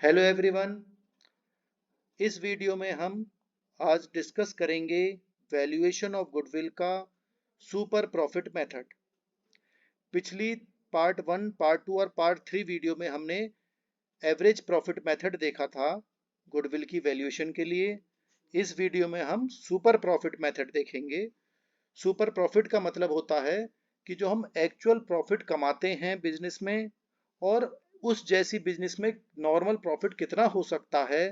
Hello everyone. इस video में हम आज डिस्कस करेंगे वैल्यूएशन ऑफ गुडविल का सुपर प्रॉफिट मेथड। पिछली पार्ट 1, पार्ट 2 और पार्ट 3 वीडियो में हमने एवरेज प्रॉफिट मेथड देखा था गुडविल की वैल्यूएशन के लिए। इस वीडियो में हम सुपर प्रॉफिट मेथड देखेंगे। सुपर प्रॉफिट का मतलब होता है कि जो हम एक्चुअल प्रॉफिट कमाते हैं बिजनेस में, और उस जैसी बिजनेस में नॉर्मल प्रॉफिट कितना हो सकता है।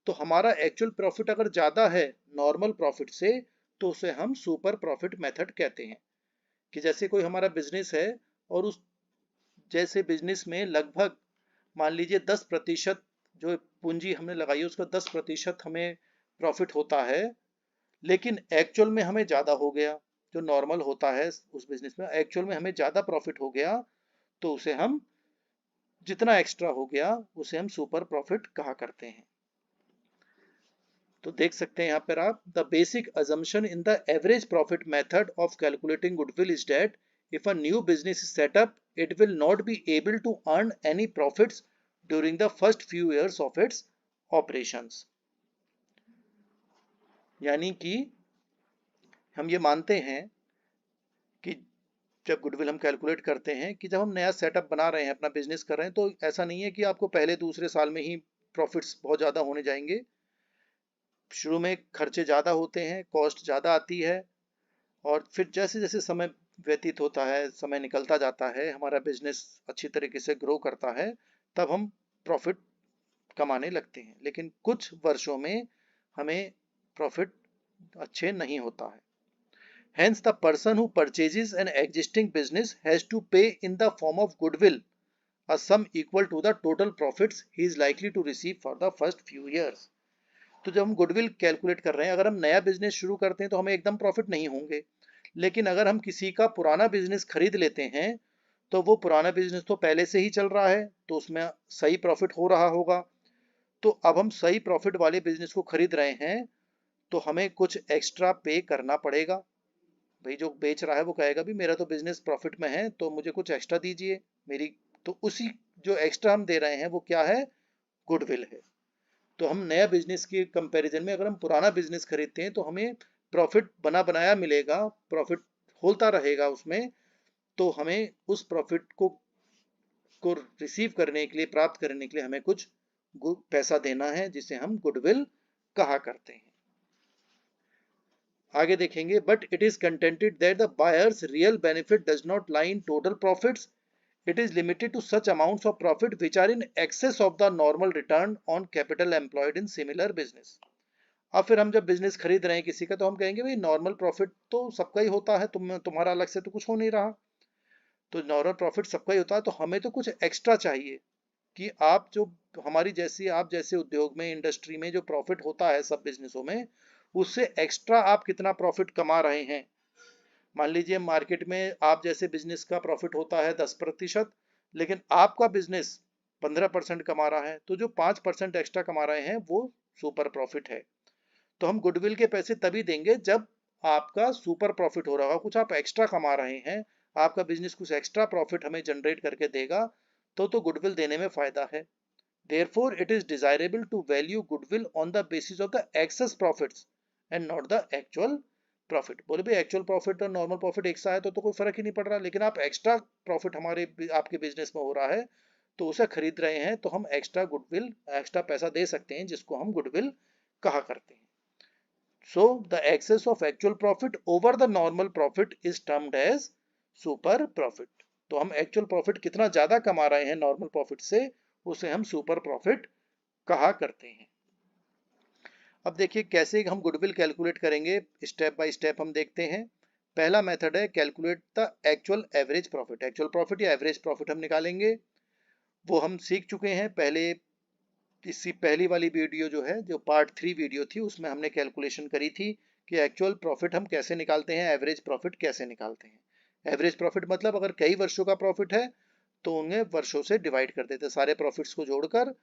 तो हमारा एक्चुअल प्रॉफिट अगर ज़्यादा है नॉर्मल प्रॉफिट से, तो उसे हम सुपर प्रॉफिट मेथड कहते हैं। कि जैसे कोई हमारा बिजनेस है और उस जैसे बिजनेस में लगभग मान लीजिए 10% जो पूंजी हमने लगाई है उसका 10% हमें प्रॉफिट होता है, लेकिन एक्चुअल में हमें ज़्यादा हो गया। जो नॉर्मल होता है उस बिजनेस में एक्चुअल में हमें ज़्यादा प्रॉफिट हो गया, तो उसे हम जितना एक्स्ट्रा हो गया उसे हम सुपर प्रॉफिट कहा करते हैं। तो देख सकते हैं यहाँ पर आप, the basic assumption in the average profit method of calculating goodwill is that if a new business is set up, it will not be able to earn any profits during the first few years of its operations। यानी कि हम ये मानते हैं कि जब goodwill हम calculate करते हैं कि जब हम नया सेटअप बना रहे हैं, अपना बिजनेस कर रहे हैं, तो ऐसा नहीं है कि आपको पहले दूसरे साल में ही प्रॉफिट्स बहुत ज़्यादा होने जाएंगे। शुरू में खर्चे ज़्यादा होते हैं, कॉस्ट ज़्यादा आती है, और फिर जैसे जैसे समय व्यतीत होता है, समय निकलता जाता है, हमारा बिजनेस अच्छी तरीके से ग्रो करता है, तब हम प्रॉफिट कमाने लगते हैं। लेकिन कुछ वर्षों में हमें प्रॉफिट अच्छे नहीं होता है। Hence, the person who purchases an existing business has to pay in the form of goodwill a sum equal to the total profits he is likely to receive for the first few years। तो जब हम goodwill calculate कर रहे हैं, अगर हम नया business शुरू करते हैं तो हमें एकदम प्रॉफिट नहीं होंगे, लेकिन अगर हम किसी का पुराना बिजनेस खरीद लेते हैं तो वो पुराना बिजनेस तो पहले से ही चल रहा है, तो उसमें सही प्रॉफिट हो रहा होगा। तो अब हम सही प्रॉफिट वाले बिजनेस को खरीद रहे हैं, तो हमें कुछ एक्स्ट्रा पे करना पड़ेगा। भाई जो बेच रहा है वो कहेगा भी मेरा तो बिजनेस प्रॉफिट में है, तो मुझे कुछ एक्स्ट्रा दीजिए मेरी। तो उसी जो एक्स्ट्रा हम दे रहे हैं वो क्या है? गुडविल है। तो हम नया बिजनेस के कंपैरिजन में अगर हम पुराना बिजनेस खरीदते हैं तो हमें प्रॉफिट बना बनाया मिलेगा, प्रॉफिट होता रहेगा उसमें। तो हमें उस प्रॉफिट को रिसीव करने के लिए, प्राप्त करने के लिए हमें कुछ पैसा देना है, जिसे हम गुडविल कहा करते हैं। आगे देखेंगे, but it is contented that the buyers real benefit does not lie in total profits, it is limited to such amounts of profit which are in excess of the normal return on capital employed in similar business। अब फिर हम जब business खरीद रहे हैं किसी का, तो हम कहेंगे भाई नॉर्मल प्रॉफिट तो सबका ही होता है, तुम्हारा अलग से तो कुछ हो नहीं रहा। तो नॉर्मल प्रॉफिट सबका ही होता है, तो हमें तो कुछ एक्स्ट्रा चाहिए कि आप जो हमारी जैसी, आप जैसे उद्योग में, इंडस्ट्री में जो प्रॉफिट होता है सब बिजनेसों में, उससे एक्स्ट्रा आप कितना प्रॉफिट कमा रहे हैं। मान लीजिए मार्केट में आप जैसे बिजनेस का प्रॉफिट होता है 10%, लेकिन आपका बिजनेस 15% कमा रहा है, तो जो 5% एक्स्ट्रा कमा रहे हैं वो सुपर प्रॉफिट है। तो हम गुडविल के पैसे तभी देंगे जब आपका सुपर प्रॉफिट हो रहा होगा, कुछ आप एक्स्ट्रा कमा रहे हैं, आपका बिजनेस कुछ एक्स्ट्रा प्रॉफिट हमें जनरेट करके देगा, तो गुडविल देने में फायदा है। Therefore, it is desirable to value goodwill on the basis of the excess profits and not the actual profit. बोले भाई एक्चुअल प्रॉफिट और नॉर्मल प्रॉफिट एक सा है तो कोई फर्क ही नहीं पड़ रहा, लेकिन आप एक्स्ट्रा प्रॉफिट हमारे आपके बिजनेस में हो रहा है तो उसे खरीद रहे हैं, तो हम एक्स्ट्रा गुडविल, एक्स्ट्रा पैसा दे सकते हैं, जिसको हम गुडविल कहा करते हैं। So the excess of actual profit over the normal profit is termed as super profit. तो हम एक्चुअल प्रॉफिट कितना ज्यादा कमा रहे हैं नॉर्मल प्रॉफिट से, उसे हम सुपर प्रॉफिट कहा करते हैं। अब देखिए कैसे हम गुडविल कैलकुलेट करेंगे, स्टेप बाय स्टेप हम देखते हैं। पहला मेथड है calculate the actual average profit. Actual profit या एवरेज प्रॉफिट हम निकालेंगे, वो हम सीख चुके हैं पहले। इसी पहली वाली वीडियो जो है, जो पार्ट 3 वीडियो थी, उसमें हमने कैलकुलेशन करी थी कि एक्चुअल प्रॉफिट हम कैसे निकालते हैं, एवरेज प्रॉफिट कैसे निकालते हैं। एवरेज प्रॉफिट मतलब अगर कई वर्षों का प्रॉफिट है तो उन्हें वर्षों से डिवाइड कर देते हैं, सारे प्रॉफिट्स को जोड़कर,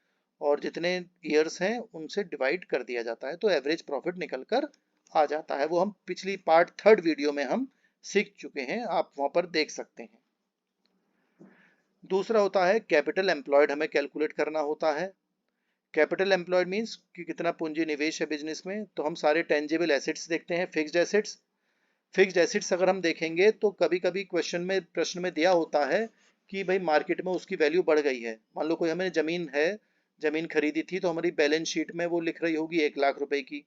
और जितने ईयर्स हैं उनसे डिवाइड कर दिया जाता है, तो एवरेज प्रॉफिट निकल कर आ जाता है। वो हम पिछली पार्ट 3 वीडियो में हम सीख चुके हैं, आप वहां पर देख सकते हैं। दूसरा होता है कैपिटल एम्प्लॉयड, हमें कैलकुलेट करना होता है। कैपिटल एम्प्लॉयड मीन्स कि कितना पूंजी निवेश है बिजनेस में, तो हम सारे टेंजिबल एसेट्स देखते हैं, फिक्स्ड एसेट्स। फिक्स्ड एसेट्स अगर हम देखेंगे तो कभी कभी प्रश्न में दिया होता है कि भाई मार्केट में उसकी वैल्यू बढ़ गई है। मान लो कोई हमें जमीन है, जमीन खरीदी थी, तो हमारी बैलेंस शीट में वो लिख रही होगी 1 लाख रुपए की।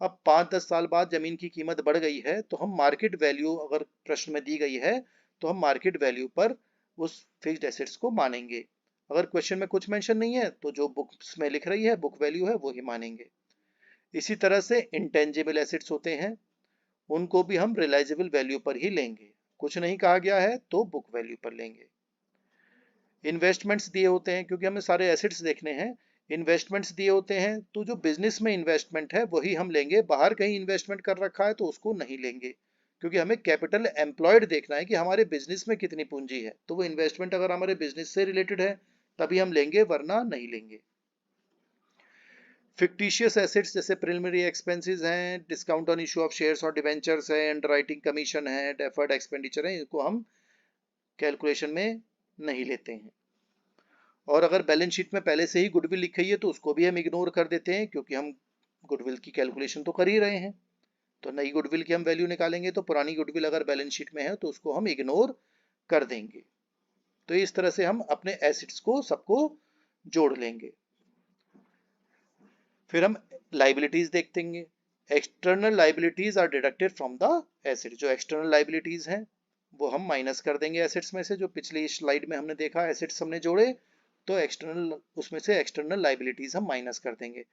अब 5-10 साल बाद जमीन की कीमत बढ़ गई है, तो हम मार्केट वैल्यू अगर प्रश्न में दी गई है तो हम मार्केट वैल्यू पर उस फिक्स्ड एसेट्स को मानेंगे। अगर क्वेश्चन में कुछ मेंशन नहीं है तो जो बुक्स में लिख रही है बुक वैल्यू है वो ही मानेंगे। इसी तरह से इंटेंजिबल एसेट्स होते हैं, उनको भी हम रियलाइजेबल वैल्यू पर ही लेंगे, कुछ नहीं कहा गया है तो बुक वैल्यू पर लेंगे। इन्वेस्टमेंट्स दिए होते हैं, क्योंकि हमें सारे एसेट्स देखने हैं, इन्वेस्टमेंट्स दिए होते हैं तो जो बिजनेस में इन्वेस्टमेंट है वही हम लेंगे, बाहर कहीं इन्वेस्टमेंट कर रखा है तो उसको नहीं लेंगे, क्योंकि हमें कैपिटल एम्प्लॉयड देखना है कि हमारे बिजनेस में कितनी पूंजी है, तो वो इन्वेस्टमेंट अगर हमारे बिजनेस से रिलेटेड है तभी हम लेंगे, वरना नहीं लेंगे। फिक्टिशियस एसेट्स जैसे प्रिलिमिनरी एक्सपेंसेस हैं, discount on issue of shares और डिवेंचर्स है, अंडरराइटिंग कमीशन है, डेफर्ड एक्सपेंडिचर है, इनको हम कैलकुलेशन में नहीं लेते हैं। और अगर बैलेंस शीट में पहले से ही गुडविल लिखी है तो उसको भी हम इग्नोर कर देते हैं, क्योंकि हम गुडविल की कैलकुलेशन तो कर ही रहे हैं। तो नई गुडविल की हम वैल्यू निकालेंगे, तो पुरानी गुडविल अगर बैलेंस शीट में है तो उसको हम इग्नोर कर देंगे। तो इस तरह से हम अपने एसेट्स को सबको जोड़ लेंगे। फिर हम लाइबिलिटीज देखेंगे। External liabilities are deducted from the asset. जो एक्सटर्नल लाइबिलिटीज हैं वो हम माइनस कर देंगे एसेट्स में से। जो पिछली स्लाइड में हमने देखा एसेट्स हमने जोड़े, तो एक्सटर्नल उसमें से एक्सटर्नल लाइबिलिटीज हम माइनस कर देंगे।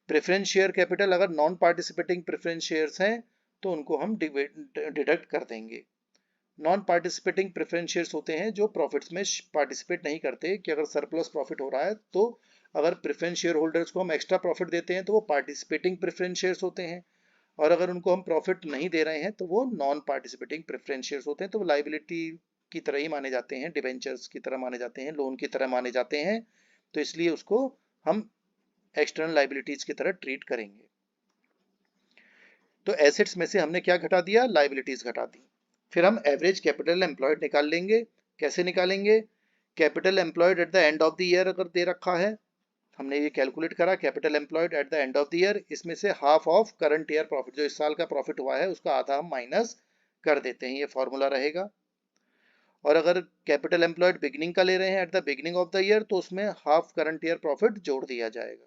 प्रेफरेंस शेयर कैपिटल, अगर नॉन पार्टिसिपेटिंग प्रेफरेंस शेयर्स हैं तो उनको हम डिडक्ट कर देंगे। नॉन पार्टिसिपेटिंग प्रेफरेंस शेयर्स होते हैं जो प्रॉफिट्स में पार्टिसिपेट नहीं करते, कि अगर सरप्लस प्रॉफिट हो रहा है तो अगर प्रेफरेंस शेयर होल्डर्स को हम एक्स्ट्रा प्रॉफिट देते हैं तो वो पार्टिसिपेटिंग प्रेफरेंस शेयर्स होते हैं, और अगर उनको हम प्रॉफिट नहीं दे रहे हैं तो वो नॉन पार्टिसिपेटिंग प्रेफरेंस शेयर्स होते हैं। तो वो लाइबिलिटी की तरह ही माने जाते हैं, डिबेंचर्स की तरह माने जाते हैं, लोन की तरह माने जाते हैं, तो इसलिए उसको हम एक्सटर्नल लाइबिलिटीज की तरह ट्रीट करेंगे। तो एसेट्स में से हमने क्या घटा दिया, लाइबिलिटीज घटा दी। फिर हम एवरेज कैपिटल एम्प्लॉयड निकाल लेंगे। कैसे निकालेंगे, capital employed at the end of the year अगर दे रखा है, हमने ये कैलकुलेट करा capital employed at the end of the year, इसमें से half of current year profit, जो इस साल का प्रॉफिट हुआ है उसका आधा हम माइनस कर देते हैं, ये फॉर्मूला रहेगा। और अगर कैपिटल एम्प्लॉयड बिगनिंग का ले रहे हैं at the beginning of the year, तो उसमें हाफ करंट ईयर प्रॉफिट जोड़ दिया जाएगा।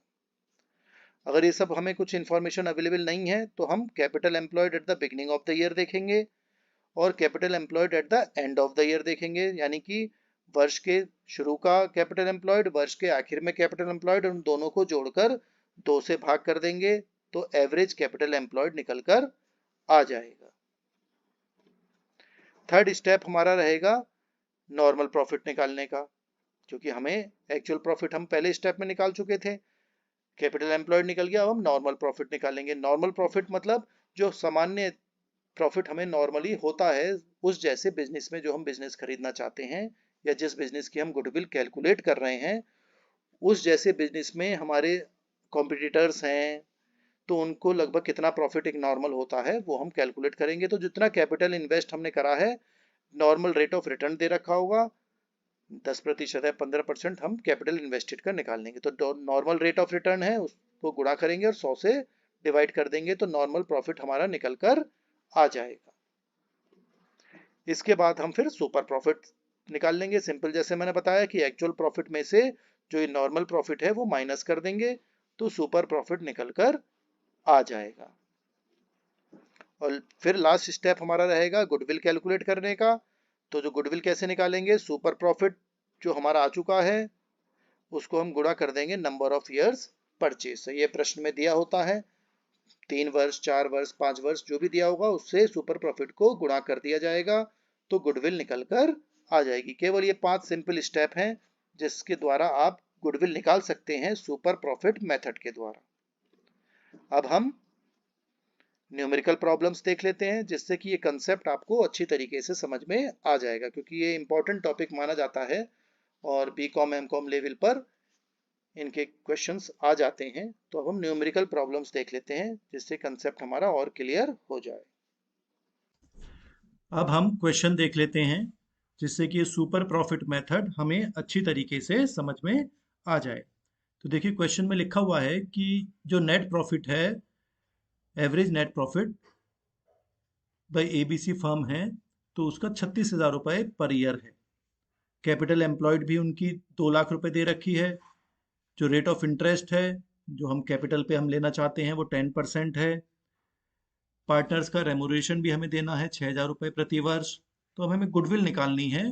अगर ये सब हमें कुछ इन्फॉर्मेशन अवेलेबल नहीं है तो हम capital employed at the beginning of the year देखेंगे और capital employed at the end of the year देखेंगे, यानी कि वर्ष के शुरू का कैपिटल एम्प्लॉयड, वर्ष के आखिर में कैपिटल एम्प्लॉयड, उन दोनों को जोड़कर 2 से भाग कर देंगे तो एवरेज कैपिटल एम्प्लॉयड निकल कर आ जाएगा। थर्ड स्टेप हमारा रहेगा नॉर्मल प्रॉफिट निकालने का, क्योंकि हमें एक्चुअल प्रॉफिट हम पहले स्टेप में निकाल चुके थे, कैपिटल एम्प्लॉयड निकल गया, अब हम नॉर्मल प्रॉफिट निकालेंगे। नॉर्मल प्रॉफिट मतलब जो सामान्य प्रॉफिट हमें नॉर्मली होता है उस जैसे बिजनेस में, जो हम बिजनेस खरीदना चाहते हैं या जिस बिजनेस की हम गुडविल कैलकुलेट कर रहे हैं, उस जैसे बिजनेस में हमारे कॉम्पिटिटर्स हैं तो उनको लगभग कितना प्रॉफिट एक नॉर्मल होता है वो हम कैलकुलेट करेंगे। तो जितना कैपिटल इन्वेस्ट हमने करा है, नॉर्मल रेट ऑफ रिटर्न दे रखा होगा 10% है, 15% हम कैपिटल इन्वेस्टेड का निकाल लेंगे। तो नॉर्मल रेट ऑफ रिटर्न है उसको गुणा करेंगे और 100 से डिवाइड कर देंगे तो नॉर्मल प्रॉफिट हमारा निकल कर आ जाएगा। इसके बाद हम फिर सुपर प्रॉफिट निकाल लेंगे। सिंपल, जैसे मैंने बताया कि एक्चुअल प्रॉफिट में से जो ये नॉर्मल प्रॉफिट है वो माइनस कर देंगे तो सुपर प्रॉफिट निकल कर आ जाएगा। और फिर लास्ट स्टेप हमारा रहेगा गुडविल कैलकुलेट करने का। तो जो गुडविल कैसे निकालेंगे, सुपर प्रॉफिट जो हमारा आ चुका है उसको हम गुणा कर देंगे नंबर ऑफ ईयर्स परचेज। ये प्रश्न में दिया होता है 3 वर्ष, 4 वर्ष, 5 वर्ष, जो भी दिया होगा उससे सुपर प्रॉफिट को गुणा कर दिया जाएगा तो गुडविल निकल कर आ जाएगी। केवल ये 5 सिंपल स्टेप हैं जिसके द्वारा आप गुडविल निकाल सकते हैं सुपर प्रॉफिट मेथड के द्वारा। अब हम न्यूमेरिकल प्रॉब्लम्स देख लेते हैं जिससे कि ये कंसेप्ट आपको अच्छी तरीके से समझ में आ जाएगा, क्योंकि ये इंपॉर्टेंट टॉपिक माना जाता है और बीकॉम एमकॉम लेवल पर इनके क्वेश्चंस आ जाते हैं। तो अब हम न्यूमेरिकल प्रॉब्लम्स देख लेते हैं जिससे कंसेप्ट हमारा और क्लियर हो जाए। अब हम क्वेश्चन देख लेते हैं जिससे कि सुपर प्रॉफिट मेथड हमें अच्छी तरीके से समझ में आ जाए। तो देखिए क्वेश्चन में लिखा हुआ है कि जो नेट प्रॉफिट है, average net profit by ABC firm है, तो उसका 36,000 रुपये पर ईयर है। कैपिटल एम्प्लॉयड भी उनकी 2 लाख रुपए दे रखी है। जो रेट ऑफ इंटरेस्ट है जो हम कैपिटल पे हम लेना चाहते हैं वो 10% है। पार्टनर्स का रेमुनरेशन भी हमें देना है 6,000 रुपये प्रति वर्ष। तो अब हमें गुडविल निकालनी है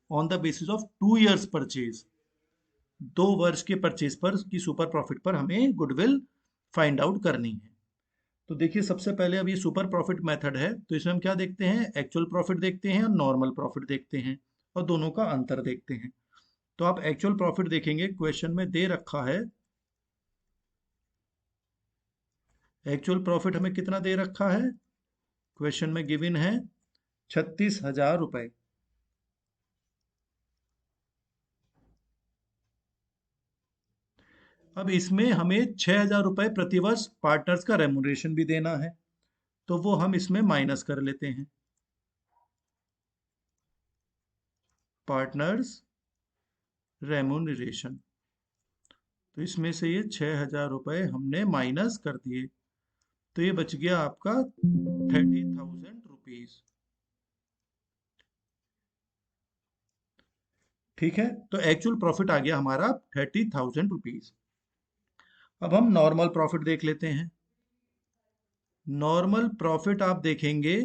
on the basis of 2 years purchase. 2 वर्ष के परचेज पर की सुपर प्रॉफिट पर हमें गुडविल फाइंड आउट करनी है। तो देखिए सबसे पहले अब ये सुपर प्रॉफिट मेथड है, तो इसमें हम क्या देखते हैं, एक्चुअल प्रॉफिट देखते हैं और नॉर्मल प्रॉफिट देखते हैं और दोनों का अंतर देखते हैं। तो आप एक्चुअल प्रॉफिट देखेंगे, क्वेश्चन में दे रखा है एक्चुअल प्रॉफिट हमें कितना दे रखा है, क्वेश्चन में गिवन है 36,000 रुपए। अब इसमें हमें 6,000 रुपए प्रति वर्ष पार्टनर्स का रेमुनरेशन भी देना है, तो वो हम इसमें माइनस कर लेते हैं। पार्टनर्स रेमुनरेशन, तो इसमें से ये 6,000 रुपए हमने माइनस कर दिए, तो ये बच गया आपका 30,000 रुपीज। ठीक है, तो एक्चुअल प्रॉफिट आ गया हमारा 30,000 रुपीज। अब हम नॉर्मल प्रॉफिट देख लेते हैं। नॉर्मल प्रॉफिट आप देखेंगे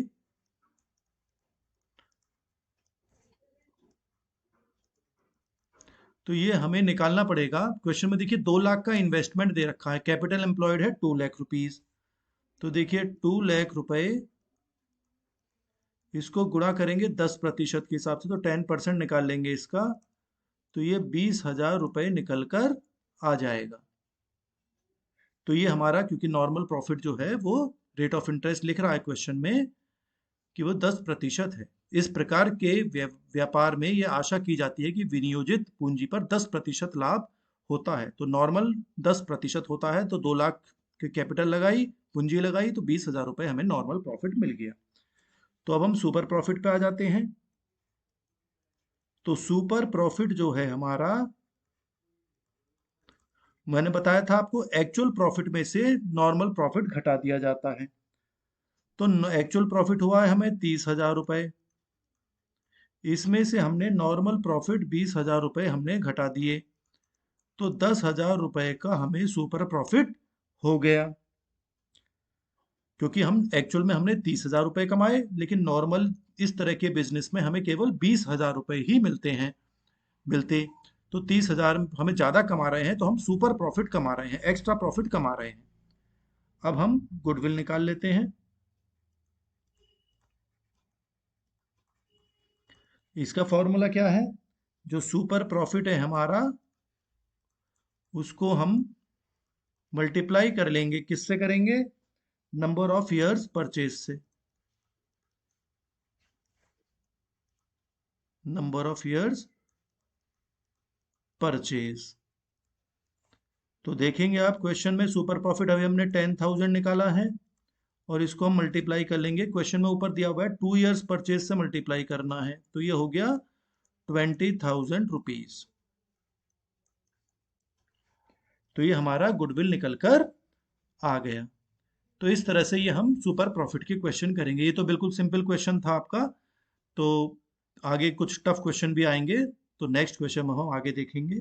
तो ये हमें निकालना पड़ेगा। क्वेश्चन में देखिए 2 लाख का इन्वेस्टमेंट दे रखा है, कैपिटल एम्प्लॉयड है 2 लाख रुपीज। तो देखिए 2 लाख रुपए इसको गुणा करेंगे 10% के हिसाब से, तो 10% निकाल लेंगे इसका, तो ये 20,000 रुपये निकल कर आ जाएगा। तो ये हमारा, क्योंकि नॉर्मल प्रॉफिट जो है वो रेट ऑफ इंटरेस्ट लिख रहा है क्वेश्चन में कि वो 10% है। इस प्रकार के व्यापार में ये आशा की जाती है कि विनियोजित पूंजी पर 10% लाभ होता है। तो नॉर्मल 10% होता है, तो 2 लाख के कैपिटल लगाई, पूंजी लगाई, तो 20,000 रुपये हमें नॉर्मल प्रॉफिट मिल गया। तो अब हम सुपर प्रॉफिट पे आ जाते हैं। तो सुपर प्रॉफिट जो है हमारा, मैंने बताया था आपको, एक्चुअल प्रॉफिट में से नॉर्मल प्रॉफिट घटा दिया जाता है। तो एक्चुअल प्रॉफिट हुआ है हमें 30,000 रुपये, इसमें से हमने नॉर्मल प्रॉफिट 20,000 रुपये हमने घटा दिए, तो 10,000 रुपये का हमें सुपर प्रॉफिट हो गया। क्योंकि हम एक्चुअल में हमने 30,000 रुपये कमाए, लेकिन नॉर्मल इस तरह के बिजनेस में हमें केवल 20,000 रुपये ही मिलते। तो 30,000 हमें ज़्यादा कमा रहे हैं, तो हम सुपर प्रॉफिट कमा रहे हैं, एक्स्ट्रा प्रॉफिट कमा रहे हैं। अब हम गुडविल निकाल लेते हैं। इसका फॉर्मूला क्या है, जो सुपर प्रॉफिट है हमारा उसको हम मल्टीप्लाई कर लेंगे, किससे करेंगे, नंबर ऑफ ईयर्स परचेज से। Number of years purchase. तो देखेंगे आप क्वेश्चन में सुपर प्रॉफिट अभी हमने 10,000 निकाला है, और इसको हम मल्टीप्लाई कर लेंगे। क्वेश्चन में ऊपर दिया हुआ है 2 years परचेज से मल्टीप्लाई करना है, तो ये हो गया 20,000 रुपीज। तो ये हमारा गुडविल निकल कर आ गया। तो इस तरह से ये हम सुपर प्रॉफिट के क्वेश्चन करेंगे। ये तो बिल्कुल सिंपल क्वेश्चन था आपका। तो आगे कुछ टफ क्वेश्चन भी आएंगे, तो नेक्स्ट क्वेश्चन हम आगे देखेंगे।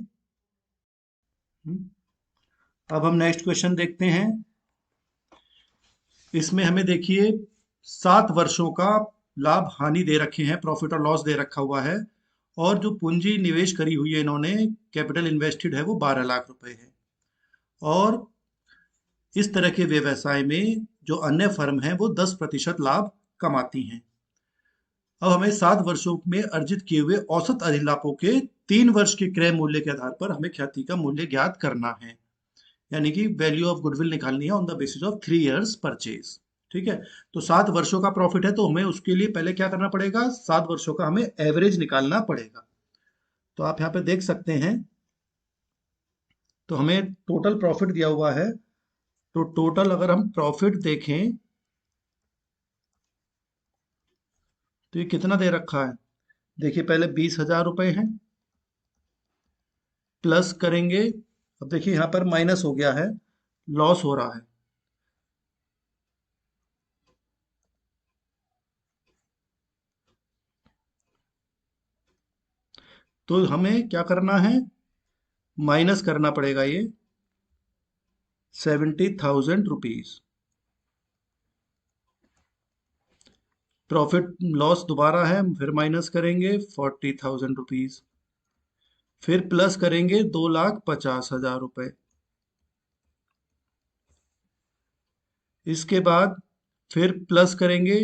अब हम नेक्स्ट क्वेश्चन देखते हैं। इसमें हमें देखिए 7 वर्षों का लाभ हानि दे रखे हैं, प्रॉफिट और लॉस दे रखा हुआ है, और जो पूंजी निवेश करी हुई है इन्होंने, कैपिटल इन्वेस्टेड है वो 12 लाख रुपए है। और इस तरह के व्यवसाय में जो अन्य फर्म है वो 10% लाभ कमाती हैं। अब हमें 7 वर्षों में अर्जित किए हुए औसत अधिलाभों के 3 वर्ष के क्रय मूल्य के आधार पर हमें ख्याति का मूल्य ज्ञात करना है, यानी कि वैल्यू ऑफ गुडविल निकालनी है on the basis of 3 years purchase. ठीक है, तो 7 वर्षों का प्रॉफिट है, तो हमें उसके लिए पहले क्या करना पड़ेगा, 7 वर्षों का हमें एवरेज निकालना पड़ेगा। तो आप यहाँ पे देख सकते हैं, तो हमें टोटल प्रॉफिट दिया हुआ है। तो टोटल अगर हम प्रॉफिट देखें तो ये कितना दे रखा है, देखिए पहले 20,000 रुपए हैं, प्लस करेंगे अब देखिए यहाँ पर माइनस हो गया है, लॉस हो रहा है। तो हमें क्या करना है, माइनस करना पड़ेगा ये 70,000 रुपीज। प्रॉफिट लॉस दोबारा है, फिर माइनस करेंगे 40,000 रुपीज, फिर प्लस करेंगे 2,50,000 रुपए। इसके बाद फिर प्लस करेंगे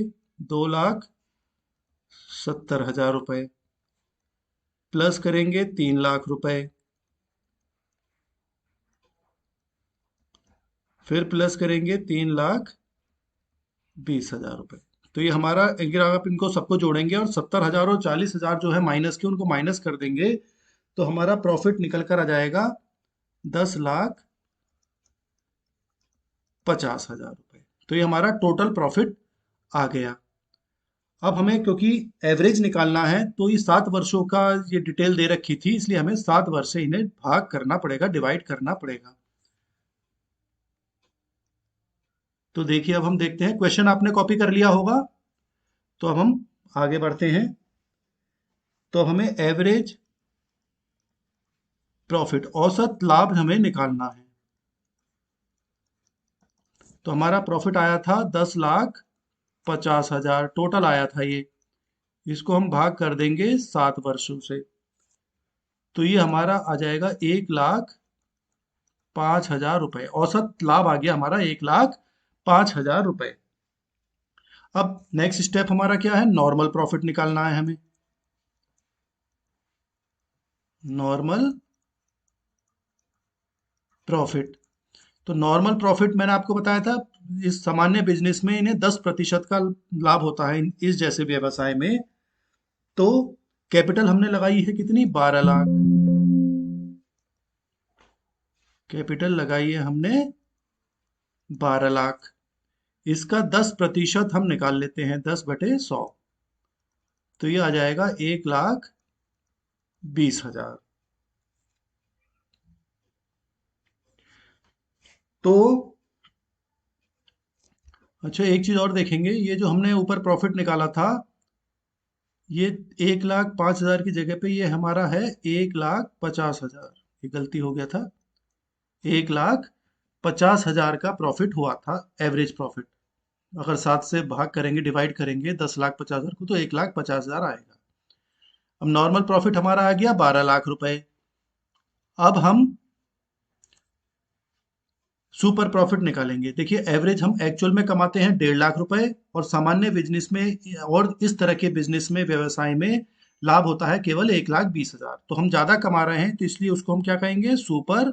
2,70,000 रुपए, प्लस करेंगे 3,00,000 रुपए, फिर प्लस करेंगे 3,20,000 रुपए। तो ये हमारा, अगर आप इनको सबको जोड़ेंगे और 70,000 और 40,000 जो है माइनस के, उनको माइनस कर देंगे, तो हमारा प्रॉफिट निकल कर आ जाएगा 10,50,000 रुपए। तो ये हमारा टोटल प्रॉफिट आ गया। अब हमें क्योंकि एवरेज निकालना है, तो ये 7 वर्षों का ये डिटेल दे रखी थी, इसलिए हमें 7 वर्ष से इन्हें भाग करना पड़ेगा, डिवाइड करना पड़ेगा। तो देखिए, अब हम देखते हैं, क्वेश्चन आपने कॉपी कर लिया होगा। तो अब हम आगे बढ़ते हैं। तो अब हमें एवरेज प्रॉफिट, औसत लाभ हमें निकालना है। तो हमारा प्रॉफिट आया था 10,50,000 टोटल आया था ये। इसको हम भाग कर देंगे 7 वर्षों से, तो ये हमारा आ जाएगा 1,05,000 रुपए। औसत लाभ आ गया हमारा 1,05,000 रुपए। अब नेक्स्ट स्टेप हमारा क्या है, नॉर्मल प्रॉफिट निकालना है हमें। नॉर्मल प्रॉफिट, तो नॉर्मल प्रॉफिट मैंने आपको बताया था, इस सामान्य बिजनेस में इन्हें 10% का लाभ होता है, इस जैसे व्यवसाय में। तो कैपिटल हमने लगाई है कितनी, 12,00,000। कैपिटल लगाई है हमने 12,00,000। इसका 10% हम निकाल लेते हैं, 10/100। तो ये आ जाएगा 1,20,000। तो अच्छा, एक चीज और देखेंगे, ये जो हमने ऊपर प्रॉफिट निकाला था, ये 1,05,000 की जगह पे ये हमारा है 1,50,000। ये गलती हो गया था, 1,50,000 का प्रॉफिट हुआ था, एवरेज प्रॉफिट। अगर 7 से भाग करेंगे, डिवाइड करेंगे 10,50,000 को, तो 1,50,000 आएगा। अब नॉर्मल प्रॉफिट हमारा आ गया 12,00,000 रुपए। अब हम सुपर प्रॉफिट निकालेंगे। देखिए, एवरेज हम एक्चुअल में कमाते हैं 1,50,000 रुपए, और सामान्य बिजनेस में और इस तरह के बिजनेस में, व्यवसाय में लाभ होता है केवल 1,20,000। तो हम ज्यादा कमा रहे हैं, तो इसलिए उसको हम क्या कहेंगे, सुपर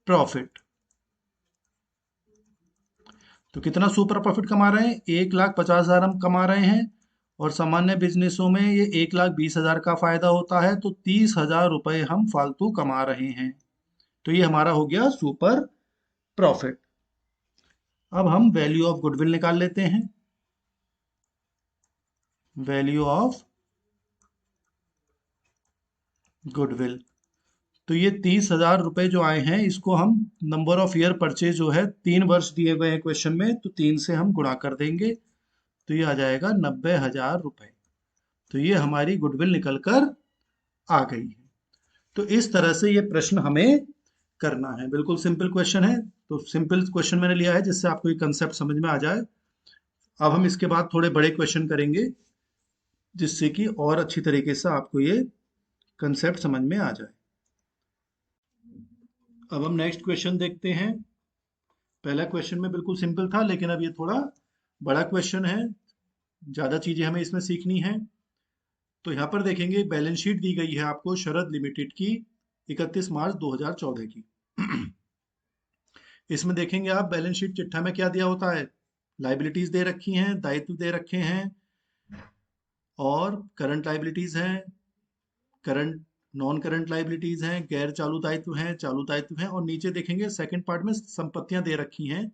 प्रॉफिट। तो कितना सुपर प्रॉफिट कमा रहे हैं, 1,50,000 हम कमा रहे हैं, और सामान्य बिजनेसों में ये 1,20,000 का फायदा होता है, तो 30,000 रुपए हम फालतू कमा रहे हैं। तो ये हमारा हो गया सुपर प्रॉफिट। अब हम वैल्यू ऑफ गुडविल निकाल लेते हैं। वैल्यू ऑफ गुडविल, तो ये 30,000 रुपए जो आए हैं, इसको हम नंबर ऑफ ईयर परचेज जो है, 3 वर्ष दिए गए हैं क्वेश्चन में, तो 3 से हम गुणा कर देंगे, तो ये आ जाएगा 90,000 रुपए। तो ये हमारी गुडविल निकल कर आ गई है। तो इस तरह से ये प्रश्न हमें करना है, बिल्कुल सिंपल क्वेश्चन है। तो सिंपल क्वेश्चन मैंने लिया है जिससे आपको ये कंसेप्ट समझ में आ जाए। अब हम इसके बाद थोड़े बड़े क्वेश्चन करेंगे, जिससे कि और अच्छी तरीके से आपको ये कंसेप्ट समझ में आ जाए। अब हम नेक्स्ट क्वेश्चन देखते हैं। पहला क्वेश्चन में बिल्कुल सिंपल था, लेकिन अब ये थोड़ा बड़ा क्वेश्चन है, ज़्यादा चीज़ें हमें इसमें सीखनी है। तो यहाँ पर देखेंगे, बैलेंस शीट दी गई है आपको शरद लिमिटेड की 31 मार्च 2014 की। इसमें देखेंगे आप, बैलेंस शीट चिट्ठा में क्या दिया होता है, लाइबिलिटीज दे रखी हैं, दायित्व दे रखे हैं, और करंट लाइबिलिटीज हैं, करंट नॉन करंट लाइबिलिटीज हैं, गैर चालू दायित्व हैं, चालू दायित्व हैं, और नीचे देखेंगे सेकंड पार्ट में संपत्तियां दे रखी हैं।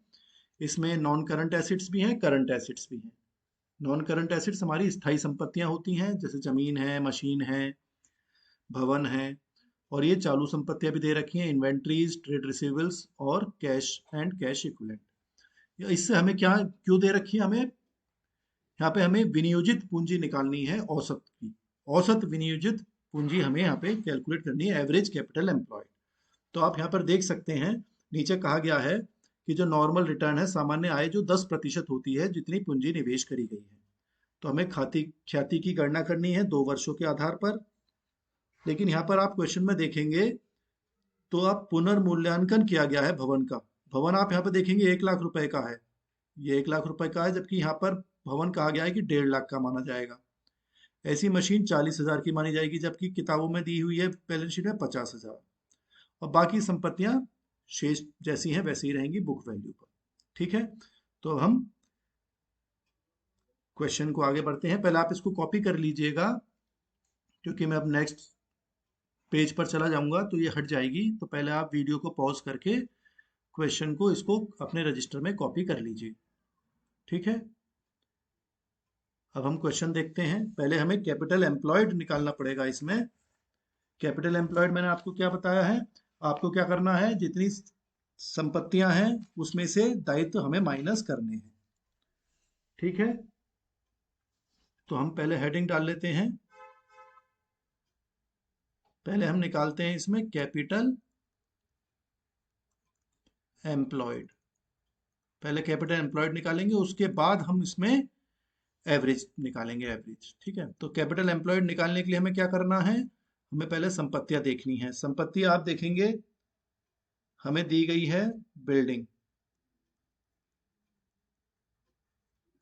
इसमें नॉन करंट एसिड्स भी हैं, करंट एसिड्स भी हैं। नॉन करंट एसिड्स हमारी स्थायी संपत्तियां होती हैं, जैसे जमीन है, मशीन है, भवन है, और ये चालू संपत्तियां भी दे रखी हैं, इन्वेंट्रीज, ट्रेड रिसीवेबल्स और कैश एंड कैश इक्विवेलेंट। इससे हमें क्या क्यों दे रखी है? हमें यहाँ पे हमें विनियोजित पूंजी निकालनी है, औसत की। औसत विनियोजित पूंजी हमें यहाँ पे कैलकुलेट करनी है, एवरेज कैपिटल एम्प्लॉयड। तो आप यहाँ पर देख सकते हैं, नीचे कहा गया है कि जो नॉर्मल रिटर्न है, सामान्य आय जो 10% होती है जितनी पूंजी निवेश करी गई है। तो हमें ख्याति की गणना करनी है 2 वर्षों के आधार पर। लेकिन यहाँ पर आप क्वेश्चन में देखेंगे तो आप पुनर्मूल्यांकन किया गया है भवन का। भवन आप यहाँ पे देखेंगे 1 लाख रुपए का है, ये 1 लाख रुपए का है, जबकि यहाँ पर भवन कहा गया है कि 1.5 लाख का माना जाएगा। ऐसी मशीन 40,000 की मानी जाएगी, जबकि किताबों में दी हुई है बैलेंस शीट में 50,000। और बाकी संपत्तियां शेष जैसी हैं वैसी ही रहेंगी बुक वैल्यू पर। ठीक है, तो हम क्वेश्चन को आगे बढ़ते हैं। पहले आप इसको कॉपी कर लीजिएगा, क्योंकि मैं अब नेक्स्ट पेज पर चला जाऊंगा तो ये हट जाएगी। तो पहले आप वीडियो को पॉज करके क्वेश्चन को इसको अपने रजिस्टर में कॉपी कर लीजिए। ठीक है, अब हम क्वेश्चन देखते हैं। पहले हमें कैपिटल एम्प्लॉयड निकालना पड़ेगा। इसमें कैपिटल एम्प्लॉयड मैंने आपको क्या बताया है, आपको क्या करना है, जितनी संपत्तियां हैं उसमें से दायित्व हमें माइनस करने हैं। ठीक है, तो हम पहले हेडिंग डाल लेते हैं। पहले हम निकालते हैं इसमें कैपिटल एम्प्लॉयड। पहले कैपिटल एम्प्लॉयड निकालेंगे, उसके बाद हम इसमें एवरेज निकालेंगे, एवरेज। ठीक है, तो कैपिटल एम्प्लॉयड निकालने के लिए हमें क्या करना है, हमें पहले संपत्तियां देखनी है। संपत्ति आप देखेंगे हमें दी गई है बिल्डिंग।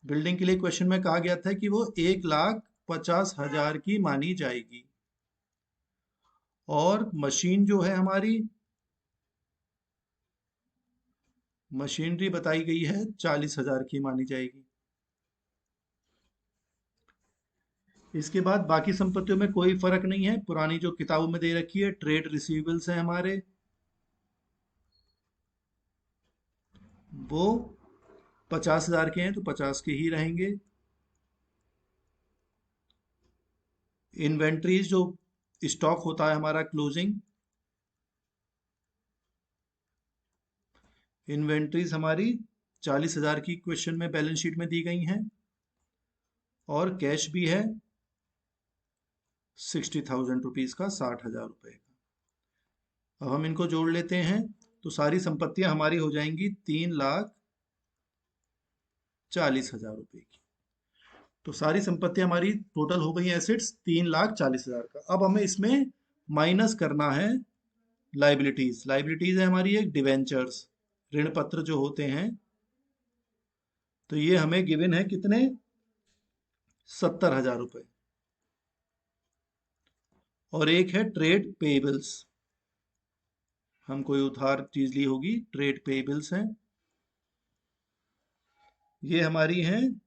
बिल्डिंग के लिए क्वेश्चन में कहा गया था कि वो 1,50,000 की मानी जाएगी। और मशीन जो है हमारी, मशीनरी बताई गई है 40,000 की मानी जाएगी। इसके बाद बाकी संपत्तियों में कोई फर्क नहीं है, पुरानी जो किताबों में दे रखी है। ट्रेड रिसीवेबल्स हैं हमारे, वो 50,000 के हैं तो 50 के ही रहेंगे। इन्वेंट्रीज जो स्टॉक होता है हमारा क्लोजिंग, इन्वेंट्रीज हमारी 40,000 की क्वेश्चन में बैलेंस शीट में दी गई हैं। और कैश भी है 60,000 रुपीज का, 60,000 रुपए का। अब हम इनको जोड़ लेते हैं तो सारी संपत्तियां हमारी हो जाएंगी 3,40,000 रुपए की। तो सारी संपत्तियां हमारी टोटल हो गई एसेट्स 3,40,000 का। अब हमें इसमें माइनस करना है लाइबिलिटीज। लाइबिलिटीज है हमारी एक डिवेंचर्स, ऋण पत्र जो होते हैं। तो ये हमें गिवन है कितने, 70,000 रुपए। और एक है ट्रेड पेबल्स, हम कोई उधार चीज ली होगी, ट्रेड पेबल्स हैं, ये हमारी हैं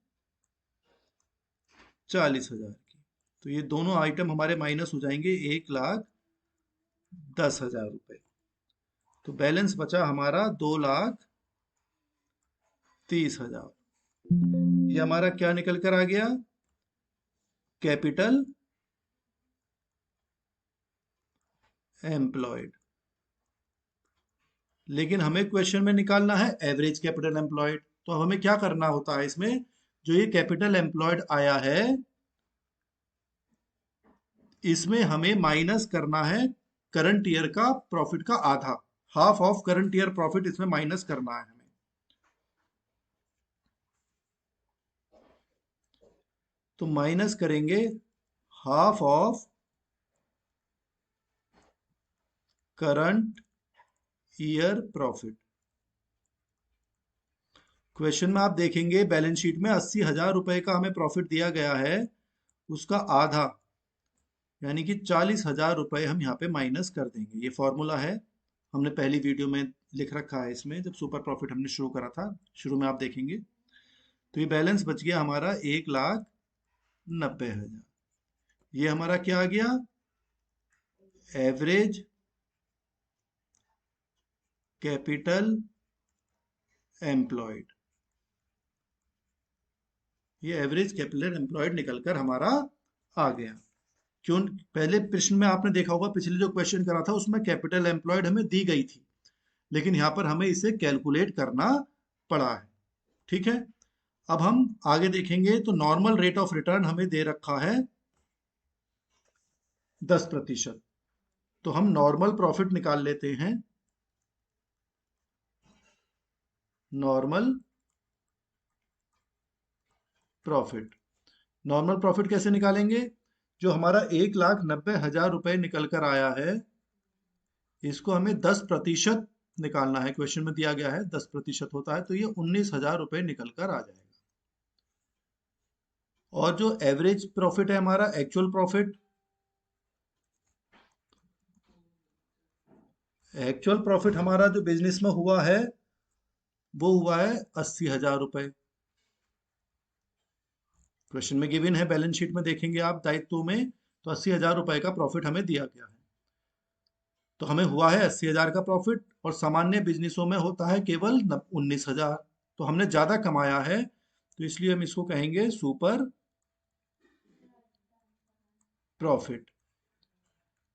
40,000 की। तो ये दोनों आइटम हमारे माइनस हो जाएंगे 1,10,000 रुपए। तो बैलेंस बचा हमारा 2,30,000। ये हमारा क्या निकल कर आ गया, कैपिटल एम्प्लॉयड। लेकिन हमें क्वेश्चन में निकालना है एवरेज कैपिटल एम्प्लॉयड। तो अब हमें क्या करना होता है, इसमें जो ये कैपिटल एम्प्लॉयड आया है इसमें हमें माइनस करना है करंट ईयर का प्रॉफिट का आधा, half of current year profit इसमें माइनस करना है हमें। तो माइनस करेंगे half of current year profit. Question में आप देखेंगे बैलेंस शीट में 80,000 रुपए का हमें प्रॉफिट दिया गया है, उसका आधा यानी कि 40,000 रुपए हम यहाँ पे माइनस कर देंगे। ये फॉर्मूला है, हमने पहली वीडियो में लिख रखा है इसमें, जब सुपर प्रॉफिट हमने शुरू करा था, शुरू में आप देखेंगे। तो ये बैलेंस बच गया हमारा 1,90,000। ये हमारा क्या आ गया, एवरेज कैपिटल एम्प्लॉयड। ये एवरेज कैपिटल एम्प्लॉयड निकलकर हमारा आ गया। क्यों? पहले प्रश्न में आपने देखा होगा, पिछले जो क्वेश्चन करा था उसमें कैपिटल एम्प्लॉयड हमें दी गई थी, लेकिन यहाँ पर हमें इसे कैलकुलेट करना पड़ा है। ठीक है, अब हम आगे देखेंगे तो नॉर्मल रेट ऑफ रिटर्न हमें दे रखा है 10%। तो हम नॉर्मल प्रॉफिट निकाल लेते हैं। नॉर्मल प्रॉफिट, नॉर्मल प्रॉफिट कैसे निकालेंगे? जो हमारा 1,90,000 रुपए निकल कर आया है, इसको हमें 10% निकालना है। क्वेश्चन में दिया गया है 10% होता है, तो ये 19,000 रुपए निकल कर आ जाएगा। और जो एवरेज प्रॉफिट है हमारा, एक्चुअल प्रॉफिट, एक्चुअल प्रॉफिट हमारा जो बिजनेस में हुआ है वो हुआ है 80,000 रुपए। क्वेश्चन में गिवन है, बैलेंस शीट में देखेंगे आप दायित्व में, तो 80,000 रुपए का प्रॉफिट हमें दिया गया है। तो हमें हुआ है 80,000 का प्रॉफिट, और सामान्य बिजनेसों में होता है केवल 19,000। तो हमने ज्यादा कमाया है, तो इसलिए हम इसको कहेंगे सुपर प्रॉफिट।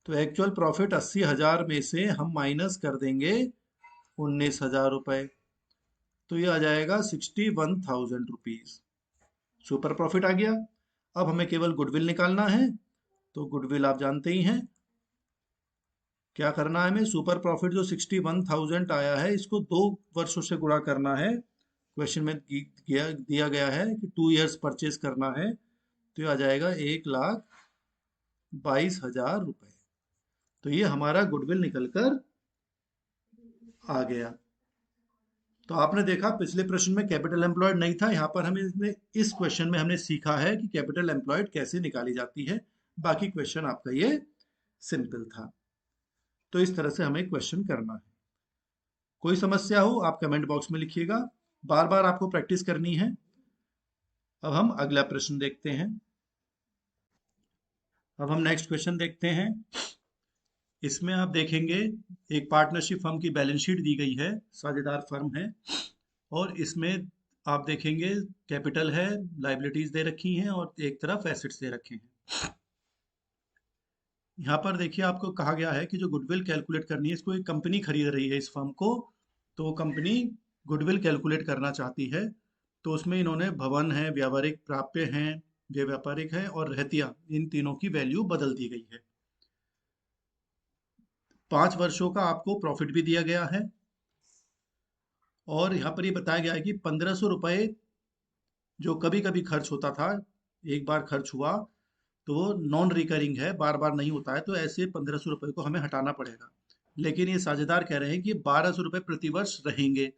तो एक्चुअल प्रॉफिट 80,000 में से हम माइनस कर देंगे 19,000 रुपए, तो ये आ जाएगा 61,000 रुपीज। सुपर प्रॉफिट आ गया। अब हमें केवल गुडविल निकालना है। तो गुडविल आप जानते ही हैं, क्या करना है हमें? सुपर प्रॉफिट जो 61,000 आया है, इसको 2 वर्षों से गुणा करना है। क्वेश्चन में दिया गया है कि 2 इयर्स परचेज करना है, तो ये आ जाएगा 1,22,000 रुपए। तो ये हमारा गुडविल निकलकर आ गया। तो आपने देखा पिछले प्रश्न में कैपिटल एम्प्लॉयड नहीं था, यहाँ पर हमें इस क्वेश्चन में हमने सीखा है कि कैपिटल एम्प्लॉयड कैसे निकाली जाती है। बाकी क्वेश्चन आपका ये सिंपल था। तो इस तरह से हमें क्वेश्चन करना है। कोई समस्या हो आप कमेंट बॉक्स में लिखिएगा, बार बार आपको प्रैक्टिस करनी है। अब हम अगला प्रश्न देखते हैं। अब हम नेक्स्ट क्वेश्चन देखते हैं। इसमें आप देखेंगे एक पार्टनरशिप फर्म की बैलेंस शीट दी गई है, साझेदार फर्म है, और इसमें आप देखेंगे कैपिटल है, लाइबिलिटीज दे रखी हैं, और एक तरफ एसेट्स दे रखे हैं। यहाँ पर देखिए आपको कहा गया है कि जो गुडविल कैलकुलेट करनी है, इसको एक कंपनी खरीद रही है इस फर्म को, तो वो कंपनी गुडविल कैलकुलेट करना चाहती है। तो उसमें इन्होंने भवन है, व्यावहारिक प्राप्य हैं, व्यय व्यापारिक है, और रहतिया, इन तीनों की वैल्यू बदल दी गई है। 5 वर्षों का आपको प्रॉफिट भी दिया गया है, और यहाँ पर ये बताया गया है कि 1,500 रुपये जो कभी कभी खर्च होता था, एक बार खर्च हुआ, तो वो नॉन रिकरिंग है, बार बार नहीं होता है, तो ऐसे 1,500 रुपये को हमें हटाना पड़ेगा। लेकिन ये साझेदार कह रहे हैं कि 1,200 रुपये प्रतिवर्ष रहेंगे,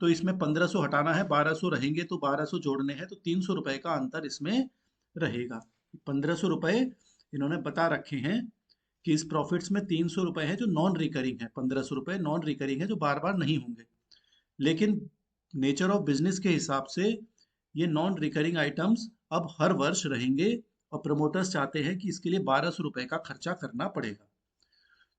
तो इसमें 1,500 हटाना है, 1,200 रहेंगे, तो 1,200 जोड़ने हैं, तो 300 रुपये का अंतर इसमें रहेगा। 1,500 रुपये इन्होंने बता रखे हैं कि इस प्रॉफिट्स में 300 रुपये है जो नॉन रिकरिंग है, 1,500 रुपये नॉन रिकरिंग है जो बार बार नहीं होंगे। लेकिन नेचर ऑफ बिजनेस के हिसाब से ये नॉन रिकरिंग आइटम्स अब हर वर्ष रहेंगे, और प्रमोटर्स चाहते हैं कि इसके लिए 1,200 रुपये का खर्चा करना पड़ेगा।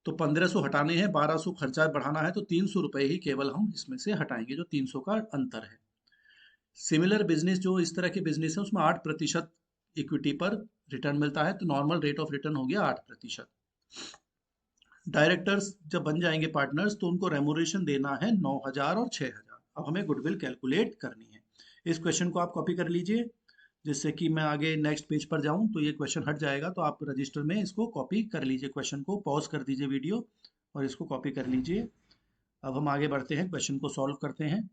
तो 1,500 हटाने हैं, 1,200 खर्चा बढ़ाना है, तो 300 रुपये ही केवल हम इसमें से हटाएंगे, जो 300 का अंतर है। सिमिलर बिजनेस जो इस तरह के बिजनेस है, उसमें 8% इक्विटी पर रिटर्न मिलता है, तो नॉर्मल रेट ऑफ रिटर्न हो गया 8%। डायरेक्टर्स जब बन जाएंगे पार्टनर्स, तो उनको रेमोरेशन देना है 9,000 और 6,000। अब हमें गुडविल कैलकुलेट करनी है। इस क्वेश्चन को आप कॉपी कर लीजिए, जिससे कि मैं आगे नेक्स्ट पेज पर जाऊं तो ये क्वेश्चन हट जाएगा। तो आप रजिस्टर में इसको कॉपी कर लीजिए, क्वेश्चन को पॉज कर दीजिए वीडियो, और इसको कॉपी कर लीजिए। अब हम आगे बढ़ते हैं, क्वेश्चन को सॉल्व करते हैं।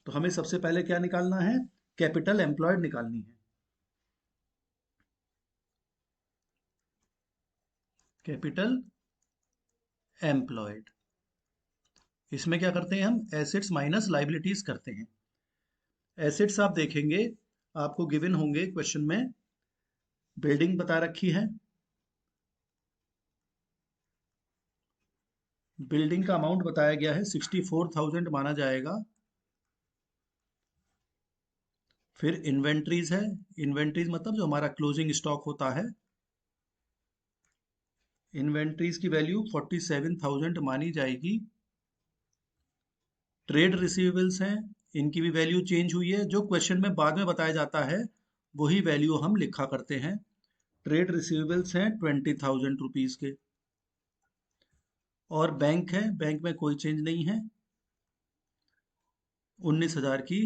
तो हमें सबसे पहले क्या निकालना है? कैपिटल एम्प्लॉयड निकालनी है। कैपिटल एम्प्लॉयड, इसमें क्या करते हैं हम? एसेट्स माइनस लाइबिलिटीज करते हैं। एसेट्स आप देखेंगे, आपको गिवन होंगे क्वेश्चन में, बिल्डिंग बता रखी है, बिल्डिंग का अमाउंट बताया गया है 64,000 माना जाएगा। फिर इन्वेंट्रीज है, इन्वेंट्रीज मतलब जो हमारा क्लोजिंग स्टॉक होता है, इन्वेंट्रीज की वैल्यू 47,000 मानी जाएगी। ट्रेड रिसीवेबल्स हैं, इनकी भी वैल्यू चेंज हुई है, जो क्वेश्चन में बाद में बताया जाता है वही वैल्यू हम लिखा करते हैं। ट्रेड रिसीवेबल्स हैं 20,000 रुपीज के, और बैंक है, बैंक में कोई चेंज नहीं है, 19,000 की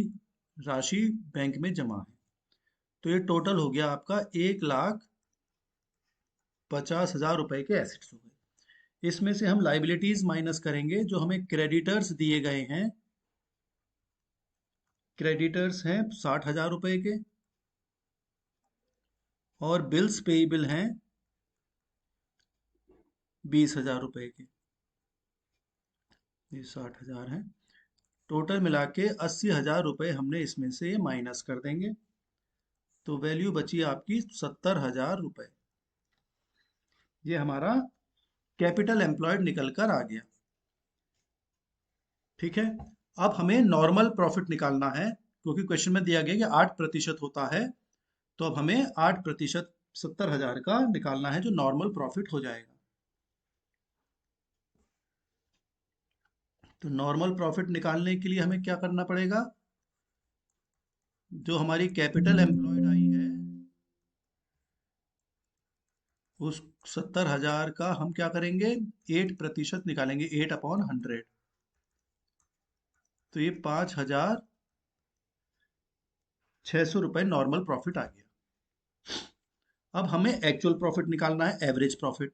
राशि बैंक में जमा है। तो ये टोटल हो गया आपका 1,50,000 रुपए के एसेट्स हो गए। इसमें से हम लाइबिलिटीज माइनस करेंगे, जो हमें क्रेडिटर्स दिए गए हैं। क्रेडिटर्स हैं 60,000 रुपए के, और बिल्स पेएबल हैं 20,000 रुपए के। ये 60,000 हैं। टोटल मिला के 80,000 रुपए हमने इसमें से माइनस कर देंगे, तो वैल्यू बची आपकी 70,000 रुपए। ये हमारा कैपिटल एम्प्लॉयड निकल कर आ गया। ठीक है, अब हमें नॉर्मल प्रॉफिट निकालना है, क्योंकि क्वेश्चन में दिया गया कि 8% होता है, तो अब हमें 8% 70,000 का निकालना है, जो नॉर्मल प्रॉफिट हो जाएगा। तो नॉर्मल प्रॉफिट निकालने के लिए हमें क्या करना पड़ेगा, जो हमारी कैपिटल एम्प्लॉयड आई है उस 70,000 का हम क्या करेंगे, 8% निकालेंगे, 8/100। तो ये 5,600 रुपए नॉर्मल प्रॉफिट आ गया। अब हमें एक्चुअल प्रॉफिट निकालना है, एवरेज प्रॉफिट।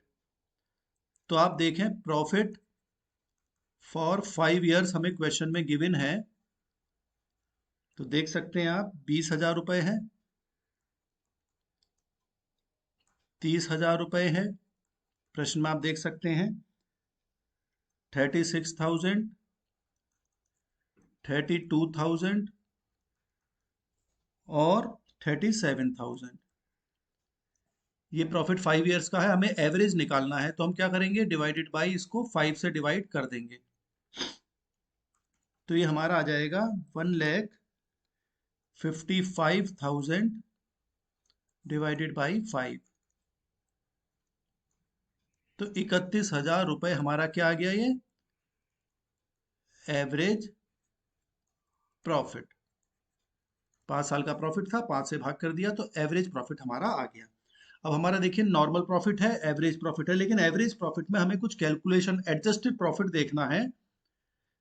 तो आप देखें, प्रॉफिट फॉर 5 ईयर्स हमें क्वेश्चन में गिवन है, तो देख सकते हैं आप 20,000 रुपए है, 30,000 रुपए है, प्रश्न में आप देख सकते हैं 36,000, 32,000 और 37,000। ये प्रॉफिट 5 ईयर्स का है, हमें एवरेज निकालना है, तो हम क्या करेंगे, डिवाइडेड बाई इसको 5 से डिवाइड कर देंगे। तो ये हमारा आ जाएगा 1,55,000 डिवाइडेड बाई 5। तो 31,000 रुपए हमारा क्या आ गया, ये एवरेज प्रॉफिट। 5 साल का प्रॉफिट था, 5 से भाग कर दिया, तो एवरेज प्रॉफिट हमारा आ गया। अब हमारा देखिए, नॉर्मल प्रॉफिट है, एवरेज प्रॉफिट है, लेकिन एवरेज प्रॉफिट में हमें कुछ कैलकुलेशन, एडजस्टेड प्रॉफिट देखना है,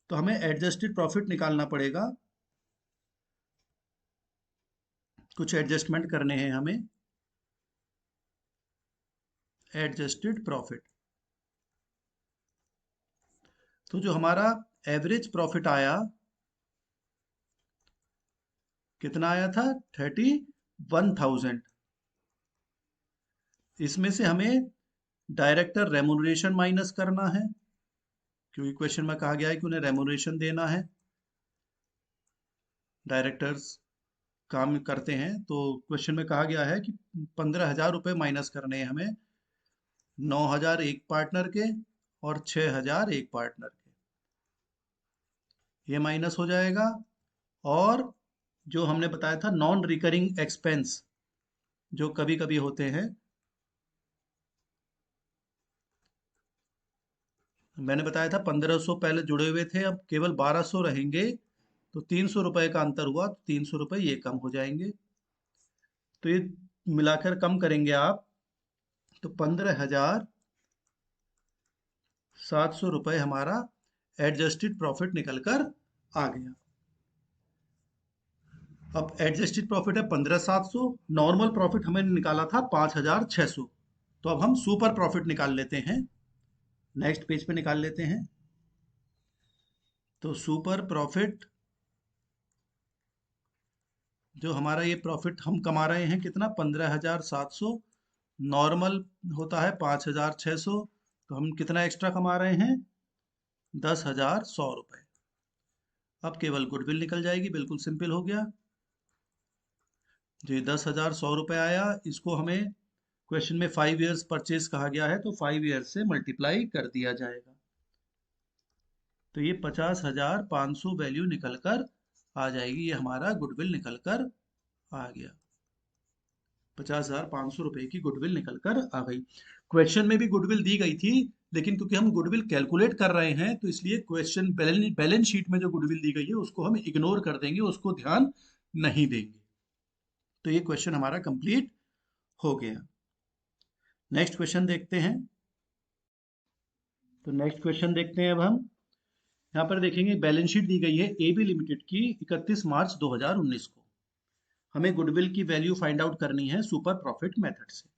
तो हमें एडजस्टेड प्रॉफिट निकालना पड़ेगा। कुछ एडजस्टमेंट करने हैं हमें। एडजस्टेड प्रॉफिट, तो जो हमारा एवरेज प्रॉफिट आया, कितना आया था, 31,000। इसमें से हमें डायरेक्टर रेमुनरेशन माइनस करना है, क्योंकि क्वेश्चन में कहा गया है कि उन्हें रेमुनरेशन देना है। डायरेक्टर्स काम करते हैं, तो क्वेश्चन में कहा गया है कि 15,000 रुपये माइनस करने हैं हमें, 9,000 एक पार्टनर के और 6,000 एक पार्टनर के, ये माइनस हो जाएगा। और जो हमने बताया था नॉन रिकरिंग एक्सपेंस, जो कभी कभी होते हैं, मैंने बताया था 1,500 पहले जुड़े हुए थे, अब केवल 1,200 रहेंगे, तो 300 रुपए का अंतर हुआ, तो 300 रुपए ये कम हो जाएंगे। तो ये मिलाकर कम करेंगे आप, तो 15,700 रुपए हमारा एडजस्टेड प्रॉफिट निकलकर आ गया। अब एडजस्टेड प्रॉफिट है 15,700, नॉर्मल प्रॉफिट हमें निकाला था 5,600। तो अब हम सुपर प्रॉफिट निकाल लेते हैं, नेक्स्ट पेज पे निकाल लेते हैं। तो सुपर प्रॉफिट, जो हमारा ये प्रॉफिट हम कमा रहे हैं कितना, 15,700, नॉर्मल होता है 5,600, तो हम कितना एक्स्ट्रा कमा रहे हैं, 10,100 रुपए। अब केवल गुडविल निकल जाएगी, बिल्कुल सिंपल हो गया। जो 10,100 रुपये आया, इसको हमें क्वेश्चन में 5 ईयर्स परचेज कहा गया है, तो 5 ईयर्स से मल्टीप्लाई कर दिया जाएगा। तो ये 50,500 वैल्यू निकलकर आ जाएगी, ये हमारा गुडविल निकलकर आ गया। 50,500 रुपए की गुडविल निकलकर आ गई। क्वेश्चन में भी गुडविल दी गई थी, लेकिन क्योंकि हम गुडविल कैलकुलेट कर रहे हैं, तो इसलिए क्वेश्चन बैलेंस शीट में जो गुडविल दी गई है उसको हम इग्नोर कर देंगे, उसको ध्यान नहीं देंगे। तो ये क्वेश्चन हमारा कंप्लीट हो गया। नेक्स्ट क्वेश्चन देखते हैं। तो नेक्स्ट क्वेश्चन देखते हैं अब हम। यहाँ पर देखेंगे बैलेंस शीट दी गई है एबी लिमिटेड की 31 मार्च 2019 को। हमें गुडविल की वैल्यू फाइंड आउट करनी है सुपर प्रॉफिट मेथड से।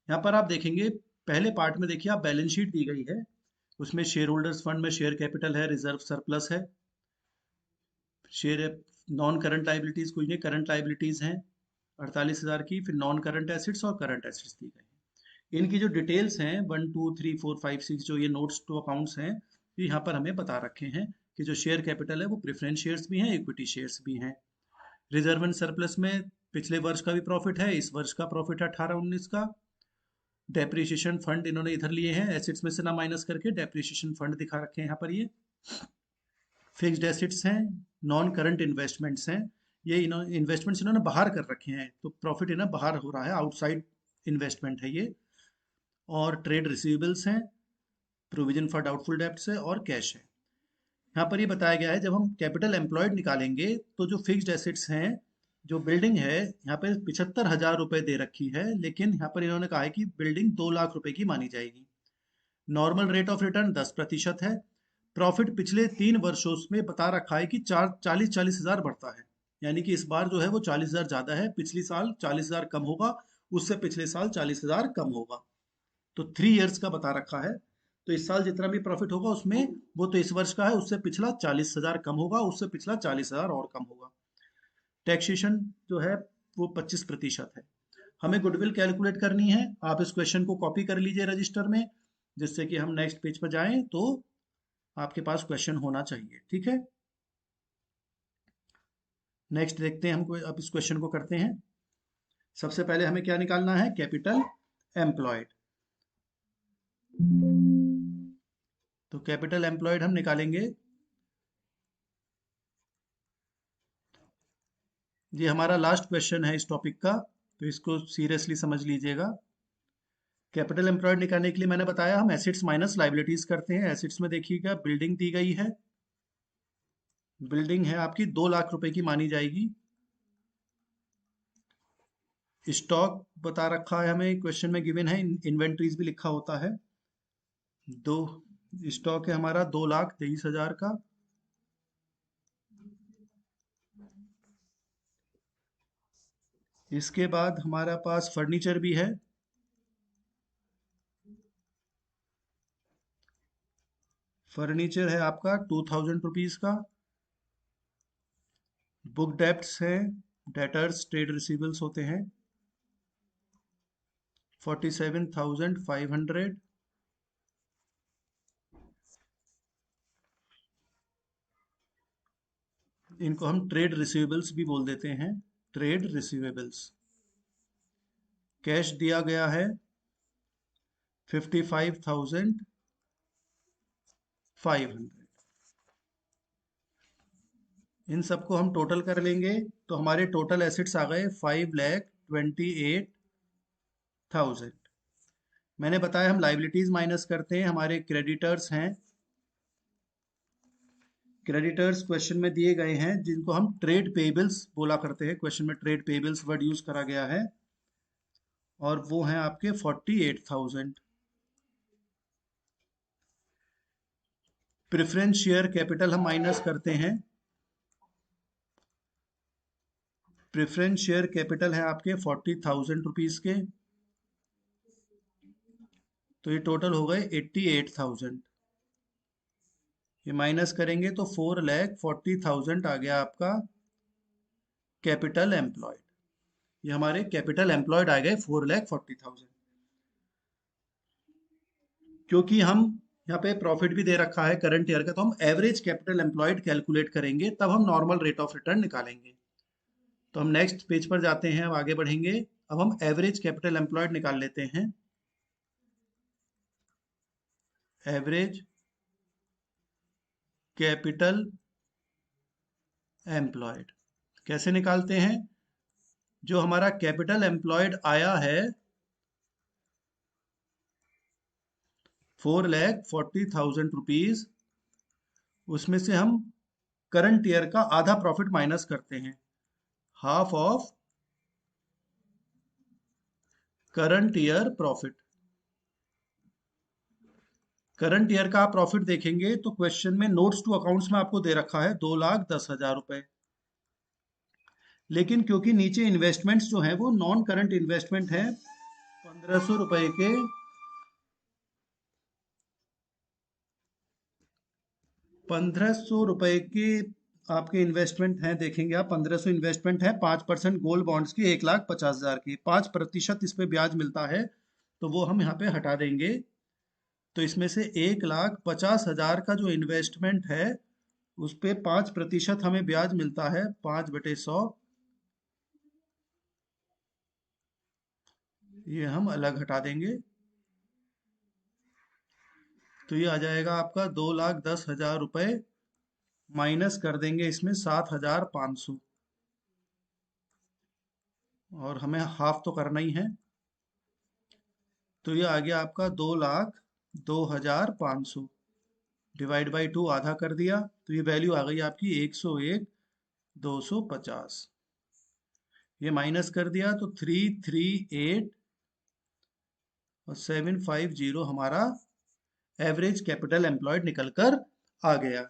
यहाँ पर आप देखेंगे पहले पार्ट में देखिए आप बैलेंस शीट दी गई है, उसमें शेयर होल्डर्स फंड में शेयर कैपिटल है, रिजर्व सरप्लस है, शेयर नॉन करंट लाइबिलिटीज कुछ नहीं, करंट लाइबिलिटीज हैं 48,000 की, फिर नॉन करंट एसिड्स और करंट एसिड्स दी गई हैं। इनकी जो डिटेल्स हैं 1 2 3 4 5 6 जो ये नोट्स टू अकाउंट्स हैं, ये यहाँ पर हमें बता रखे हैं कि जो शेयर कैपिटल है वो प्रेफरेंस शेयर्स भी हैं, इक्विटी शेयर्स भी हैं। रिजर्व एंड सरप्लस में पिछले वर्ष का भी प्रॉफिट है, इस वर्ष का प्रॉफिट है 18-19 का। डेप्रिसिएशन फंड इन्होंने इधर लिए हैं, एसिड्स में से ना माइनस करके डेप्रिसिएशन फंड दिखा रखे हैं यहाँ पर। ये फिक्स्ड एसिड्स हैं, नॉन करंट इन्वेस्टमेंट्स हैं, ये इन्वेस्टमेंट्स इन्होंने बाहर कर रखे हैं, तो प्रॉफिट इन्हें बाहर हो रहा है, आउटसाइड इन्वेस्टमेंट है ये। और ट्रेड रिसीवेबल्स हैं, प्रोविजन फॉर डाउटफुल डेब्ट्स है और कैश है। यहाँ पर ये बताया गया है जब हम कैपिटल एम्प्लॉयड निकालेंगे तो जो फिक्स्ड एसेट्स हैं, जो बिल्डिंग है यहाँ पे 75,000 रुपए दे रखी है, लेकिन यहाँ पर इन्होंने कहा है कि बिल्डिंग 2 लाख रुपए की मानी जाएगी। नॉर्मल रेट ऑफ रिटर्न 10% है। प्रॉफिट पिछले 3 वर्षों में बता रखा है कि 40,000 बढ़ता है, यानी कि इस बार जो है वो 40,000 ज्यादा है, पिछली साल 40,000 कम होगा, उससे पिछले साल 40,000 कम होगा। तो 3 इयर्स का बता रखा है, तो इस साल जितना भी प्रॉफिट होगा उसमें वो तो इस वर्ष का है, उससे पिछला 40,000 कम होगा, उससे पिछला 40,000 और कम होगा। टैक्सेशन जो है वो 25% है। हमें गुडविल कैलकुलेट करनी है। आप इस क्वेश्चन को कॉपी कर लीजिए रजिस्टर में, जिससे कि हम नेक्स्ट पेज पर जाएं तो आपके पास क्वेश्चन होना चाहिए। ठीक है, नेक्स्ट देखते हैं हम अब इस क्वेश्चन को करते हैं। सबसे पहले हमें क्या निकालना है, कैपिटल एम्प्लॉयड। तो कैपिटल एम्प्लॉयड हम निकालेंगे, ये हमारा लास्ट क्वेश्चन है इस टॉपिक का, तो इसको सीरियसली समझ लीजिएगा। कैपिटल एम्प्लॉयड निकालने के लिए मैंने बताया हम एसेट्स माइनस लाइबिलिटीज करते हैं। एसेट्स में देखिएगा बिल्डिंग दी गई है, बिल्डिंग है आपकी 2 लाख रुपए की मानी जाएगी। स्टॉक बता रखा है हमें, क्वेश्चन में गिवन है, इन्वेंट्रीज भी लिखा होता है। दो स्टॉक है हमारा 2,23,000 का। इसके बाद हमारा पास फर्नीचर भी है, फर्नीचर है आपका 2,000 रुपीज का। बुक डेप्ट्स है, डेटर्स ट्रेड रिसीवेबल्स होते हैं 47,500। इनको हम ट्रेड रिसीवेबल्स भी बोल देते हैं, ट्रेड रिसीवेबल्स। कैश दिया गया है 55,500। इन सबको हम टोटल कर लेंगे तो हमारे टोटल एसेट्स आ गए 5,28,000। मैंने बताया हम लाइबिलिटीज माइनस करते हैं, हमारे क्रेडिटर्स हैं, क्रेडिटर्स क्वेश्चन में दिए गए हैं जिनको हम ट्रेड पेबल्स बोला करते हैं, क्वेश्चन में ट्रेड पेबल्स वर्ड यूज करा गया है, और वो हैं आपके 48,000। प्रेफरेंस शेयर कैपिटल हम माइनस करते हैं, प्रेफरेंस शेयर कैपिटल है आपके 40,000 रुपीज के, तो ये टोटल हो गए 88,000। ये माइनस करेंगे तो 4,40,000 आ गया आपका कैपिटल एम्प्लॉयड। ये हमारे कैपिटल एम्प्लॉयड आ गए 4,40,000। क्योंकि हम यहाँ पे प्रॉफिट भी दे रखा है करंट ईयर का, तो हम एवरेज कैपिटल एम्प्लॉयड कैलकुलेट करेंगे, तब हम नॉर्मल रेट ऑफ रिटर्न निकालेंगे। तो हम नेक्स्ट पेज पर जाते हैं, अब आगे बढ़ेंगे। अब हम एवरेज कैपिटल एम्प्लॉयड निकाल लेते हैं। एवरेज कैपिटल एम्प्लॉयड कैसे निकालते हैं, जो हमारा कैपिटल एम्प्लॉयड आया है 4,40,000 रुपीज, उसमें से हम करंट ईयर का आधा प्रॉफिट माइनस करते हैं, half of current year profit. Current year का आप प्रॉफिट देखेंगे तो क्वेश्चन में नोट्स टू अकाउंट्स में आपको दे रखा है 2,10,000 रुपए। लेकिन क्योंकि नीचे इन्वेस्टमेंट्स जो है वो नॉन करंट इन्वेस्टमेंट है, 1,500 रुपए के 1,500 रुपए के आपके इन्वेस्टमेंट हैं, देखेंगे आप 1,500 इन्वेस्टमेंट है, 5% गोल्ड बॉन्ड्स की 1,50,000 की, 5% इस पे ब्याज मिलता है, तो वो हम यहाँ पे हटा देंगे। तो इसमें से 1,50,000 का जो इन्वेस्टमेंट है उस पे 5% हमें ब्याज मिलता है, 5/100, ये हम अलग हटा देंगे। तो ये आ जाएगा आपका 2,10,000 रुपए, माइनस कर देंगे इसमें 7,500, और हमें हाफ तो करना ही है। तो ये आ गया आपका 2,02,500 डिवाइड बाई 2 आधा कर दिया, तो ये वैल्यू आ गई आपकी 101,250। ये माइनस कर दिया तो 338 और 750 हमारा एवरेज कैपिटल एम्प्लॉयड निकल कर आ गया।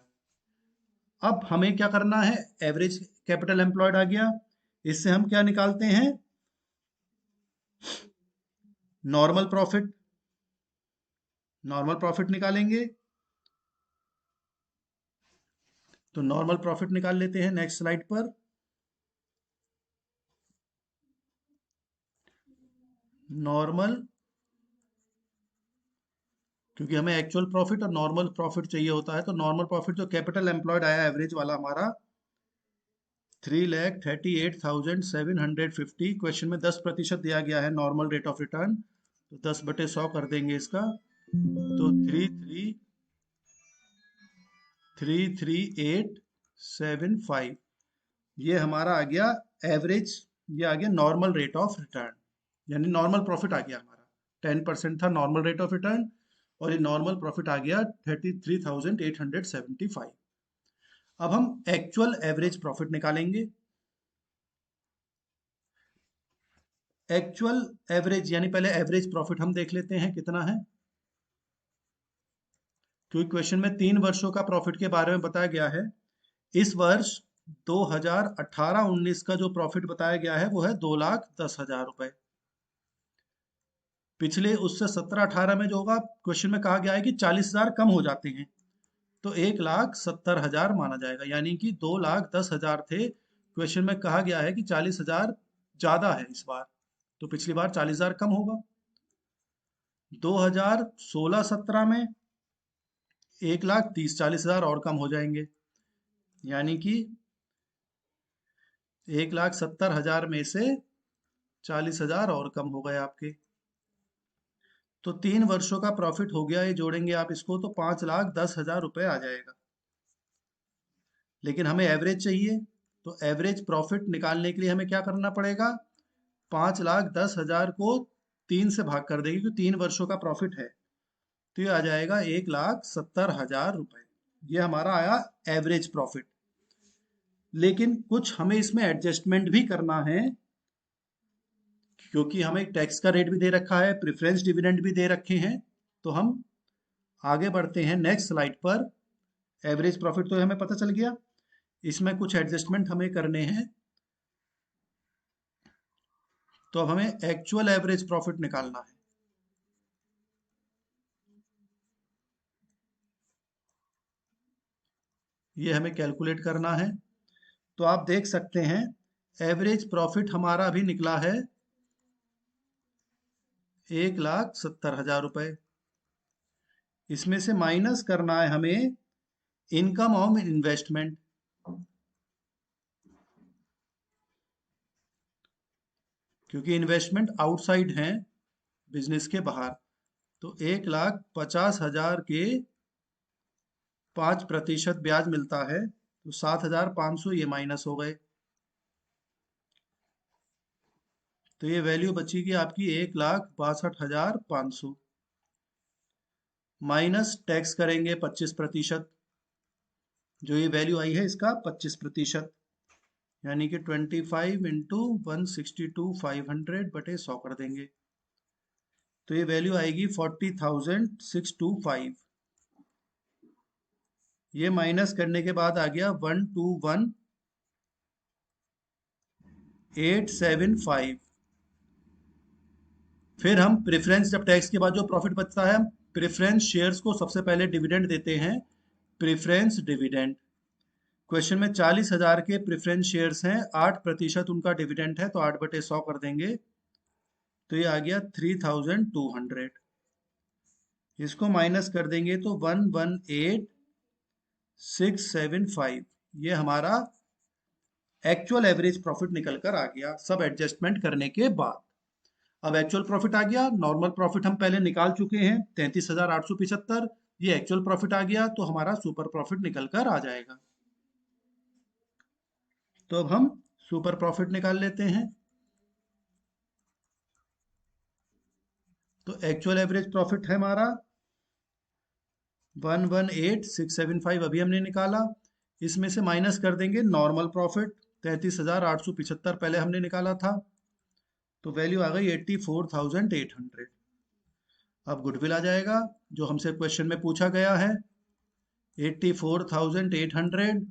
अब हमें क्या करना है, एवरेज कैपिटल एम्प्लॉयड आ गया, इससे हम क्या निकालते हैं, नॉर्मल प्रॉफिट। नॉर्मल प्रॉफिट निकालेंगे, तो नॉर्मल प्रॉफिट निकाल लेते हैं नेक्स्ट स्लाइड पर। नॉर्मल, क्योंकि हमें एक्चुअल प्रॉफिट और नॉर्मल प्रॉफिट चाहिए होता है, तो नॉर्मल प्रॉफिट जो कैपिटल एम्प्लॉयड आया एवरेज वाला हमारा 3,38,750। क्वेश्चन में 10% दिया गया है नॉर्मल रेट ऑफ रिटर्न, तो 10/100 कर देंगे इसका, तो 33875, ये हमारा आ गया एवरेज, ये आ गया नॉर्मल रेट ऑफ रिटर्न, यानी नॉर्मल प्रॉफिट आ गया हमारा। 10% था नॉर्मल रेट ऑफ रिटर्न, और ये नॉर्मल प्रॉफिट आ गया 33,875। अब हम एक्चुअल एवरेज प्रॉफिट निकालेंगे। एक्चुअल एवरेज यानी पहले एवरेज प्रॉफिट हम देख लेते हैं कितना है, क्योंकि क्वेश्चन में 3 वर्षों का प्रॉफिट के बारे में बताया गया है। इस वर्ष 2018-19 का जो प्रॉफिट बताया गया है वो है 2,10,000 रुपए। पिछले उससे 17-18 में जो होगा, क्वेश्चन में कहा गया है कि 40,000 कम हो जाते हैं, तो 1,70,000 माना जाएगा, यानी कि 2,10,000 थे, क्वेश्चन में कहा गया है कि 40,000 ज्यादा है इस बार, तो पिछली बार 40,000 कम होगा। 2016-17 में 1,30,40,000 और कम हो जाएंगे, यानी कि 1,70,000 में से 40,000 और कम हो गए आपके, तो 3 वर्षों का प्रॉफिट हो गया, ये जोड़ेंगे आप इसको तो 5,10,000 रुपए आ जाएगा। लेकिन हमें एवरेज चाहिए, तो एवरेज प्रॉफिट निकालने के लिए हमें क्या करना पड़ेगा, 5,10,000 को 3 से भाग कर देंगे, क्योंकि 3 वर्षों का प्रॉफिट है, तो ये आ जाएगा 1,70,000 रुपए। ये हमारा आया एवरेज प्रॉफिट। लेकिन कुछ हमें इसमें एडजस्टमेंट भी करना है, क्योंकि हमें टैक्स का रेट भी दे रखा है, प्रेफरेंस डिविडेंड भी दे रखे हैं। तो हम आगे बढ़ते हैं नेक्स्ट स्लाइड पर। एवरेज प्रॉफिट तो हमें पता चल गया, इसमें कुछ एडजस्टमेंट हमें करने हैं, तो अब हमें एक्चुअल एवरेज प्रॉफिट निकालना है। ये हमें कैलकुलेट करना है, तो आप देख सकते हैं एवरेज प्रॉफिट हमारा अभी निकला है 1,70,000 रुपए। इसमें से माइनस करना है हमें इनकम ऑफ इन्वेस्टमेंट, क्योंकि इन्वेस्टमेंट आउटसाइड हैं, बिजनेस के बाहर, तो 1,50,000 के 5% ब्याज मिलता है, तो 7,500 ये माइनस हो गए, तो ये वैल्यू बचेगी आपकी 1,62,500, माइनस टैक्स करेंगे 25%, जो ये वैल्यू आई है इसका 25%, यानी कि 25 इंटू 162,500/100 कर देंगे, तो ये वैल्यू आएगी 40,625। ये माइनस करने के बाद आ गया 121,875। फिर हम प्रेफरेंस, जब टैक्स के बाद जो प्रॉफिट बचता है, हम प्रेफरेंस शेयर्स को सबसे पहले डिविडेंड देते हैं, प्रेफरेंस डिविडेंड। क्वेश्चन में 40,000 के प्रेफरेंस शेयर्स हैं, 8% उनका डिविडेंड है, तो 8/100 कर देंगे, तो ये आ गया 3,200। इसको माइनस कर देंगे तो 118,675, ये हमारा एक्चुअल एवरेज प्रॉफिट निकल कर आ गया सब एडजस्टमेंट करने के बाद। अब एक्चुअल प्रॉफिट आ गया, नॉर्मल प्रॉफिट हम पहले निकाल चुके हैं 33,875, ये एक्चुअल प्रॉफिट आ गया, तो हमारा सुपर प्रॉफिट निकल कर आ जाएगा। तो अब हम सुपर प्रॉफिट निकाल लेते हैं। तो एक्चुअल एवरेज प्रॉफिट है हमारा 118,675, अभी हमने निकाला। इसमें से माइनस कर देंगे नॉर्मल प्रॉफिट 33,875 पहले हमने निकाला था, तो वैल्यू आ गई 84,800। अब गुडविल आ जाएगा जो हमसे क्वेश्चन में पूछा गया है, 84,800